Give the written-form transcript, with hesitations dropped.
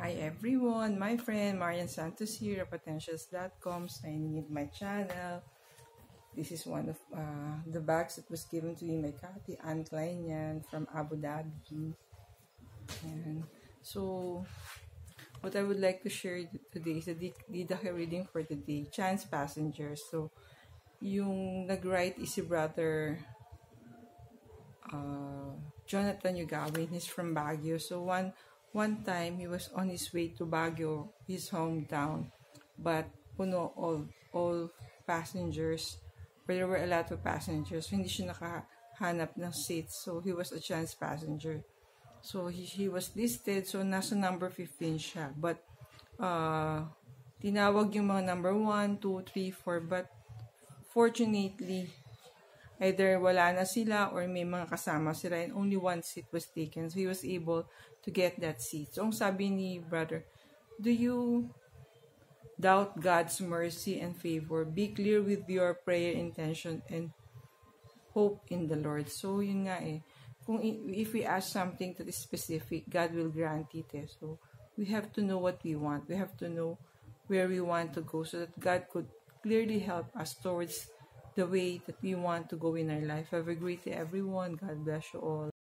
Hi everyone, my friend Marian Santos here, potentials.com, signing in my channel. This is one of the bags that was given to me by Kati Antline yan from Abu Dhabi. And so, what I would like to share today is the Didache reading for today, Chance Passengers. So, yung nag-write is si brother Jonathan Yugawin. He's from Baguio. So, one time, he was on his way to Baguio, his hometown, but puno all passengers, but there were a lot of passengers, so hindi siya nakahanap ng seats, so he was a chance passenger. So he was listed, so nasa number 15 siya, but tinawag yung mga number 1, 2, 3, 4, but fortunately, either wala na sila or may mga kasama sila and only one seat was taken. So, he was able to get that seat. So, ang sabi ni brother, do you doubt God's mercy and favor? Be clear with your prayer intention and hope in the Lord. So, yun nga eh. If we ask something that is specific, God will grant it eh. So, we have to know what we want. We have to know where we want to go so that God could clearly help us towards the way that we want to go in our life. Have a great day, everyone. God bless you all.